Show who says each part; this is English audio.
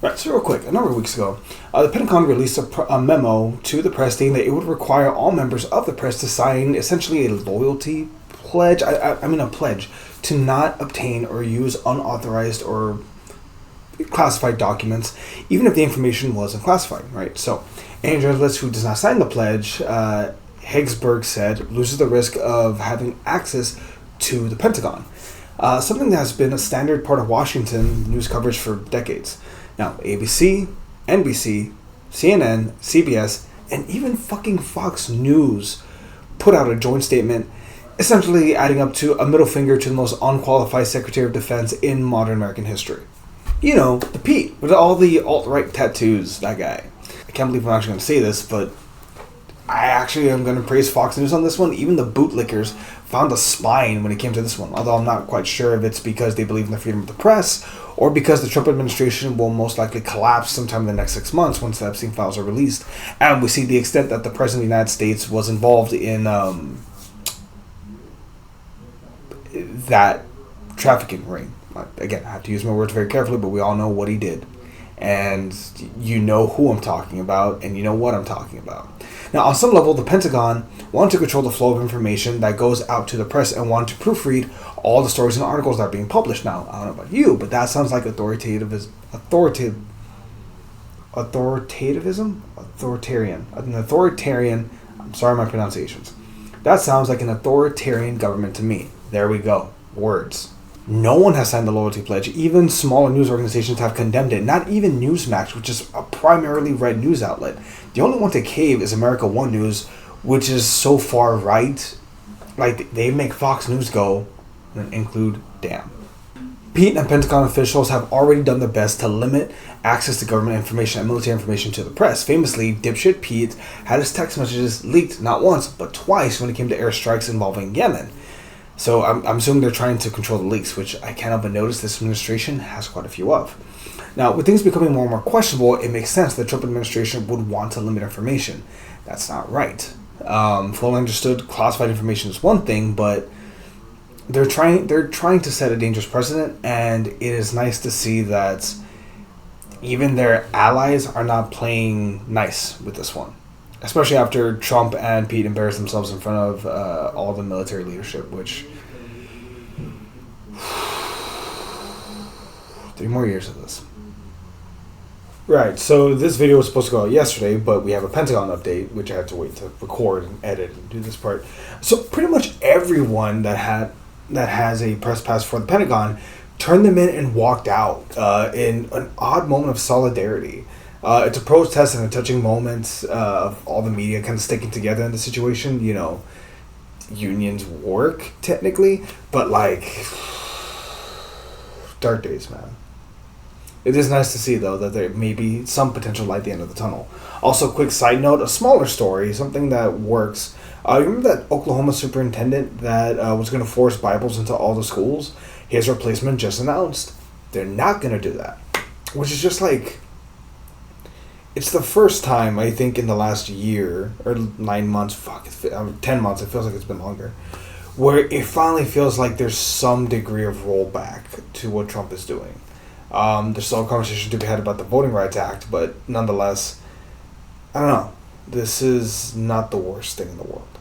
Speaker 1: Right, so real quick, a number of weeks ago, the Pentagon released a memo to the press stating that it would require all members of the press to sign essentially a loyalty pledge, a pledge to not obtain or use unauthorized or classified documents, even if the information wasn't classified, right? So, any journalist who does not sign the pledge, Higgsburg said, loses the risk of having access to the Pentagon. Something that has been a standard part of Washington news coverage for decades. Now, ABC, NBC, CNN, CBS, and even fucking Fox News put out a joint statement essentially adding up to a middle finger to the most unqualified Secretary of Defense in modern American history. You know, the Pete, with all the alt-right tattoos, that guy. I can't believe I'm actually going to say this, but I actually am going to praise Fox News on this one. Even the bootlickers found a spine when it came to this one, although I'm not quite sure if it's because they believe in the freedom of the press or because the Trump administration will most likely collapse sometime in the next 6 months once the Epstein files are released. And we see the extent that the President of the United States was involved in that trafficking ring. Again, I have to use my words very carefully, but we all know what he did. And you know who I'm talking about, and you know what I'm talking about. Now, on some level, the Pentagon wanted to control the flow of information that goes out to the press and wanted to proofread all the stories and articles that are being published. Now, I don't know about you, but that sounds like authoritarian. An authoritarian. I'm sorry, my pronunciations. That sounds like an authoritarian government to me. There we go. Words. No one has signed the loyalty pledge. Even smaller news organizations have condemned it. Not even Newsmax, which is a primarily read news outlet. The only one to cave is America One News, which is so far right. Like, they make Fox News go and include damn. Pete and Pentagon officials have already done their best to limit access to government information and military information to the press. Famously, dipshit Pete had his text messages leaked not once, but twice when it came to airstrikes involving Yemen. So I'm assuming they're trying to control the leaks, which I can't help but notice this administration has quite a few of. Now, with things becoming more and more questionable, it makes sense that the Trump administration would want to limit information. That's not right. Fully understood, classified information is one thing, but they're trying to set a dangerous precedent, and it is nice to see that even their allies are not playing nice with this one. Especially after Trump and Pete embarrassed themselves in front of all the military leadership, which 3 more years of this. Right, so this video was supposed to go out yesterday, but we have a Pentagon update, which I have to wait to record and edit and do this part. So pretty much everyone that has a press pass for the Pentagon turned them in and walked out in an odd moment of solidarity. It's a protest and a touching moment of all the media kind of sticking together in the situation. You know, unions work, technically, but like, dark days, man. It is nice to see, though, that there may be some potential light at the end of the tunnel. Also, quick side note, a smaller story, something that works. You remember that Oklahoma superintendent that was going to force Bibles into all the schools? His replacement just announced they're not going to do that. Which is just like, it's the first time, I think, in the last year, or 9 months, 10 months, it feels like it's been longer, where it finally feels like there's some degree of rollback to what Trump is doing. There's still a conversation to be had about the Voting Rights Act, but nonetheless, I don't know. This is not the worst thing in the world.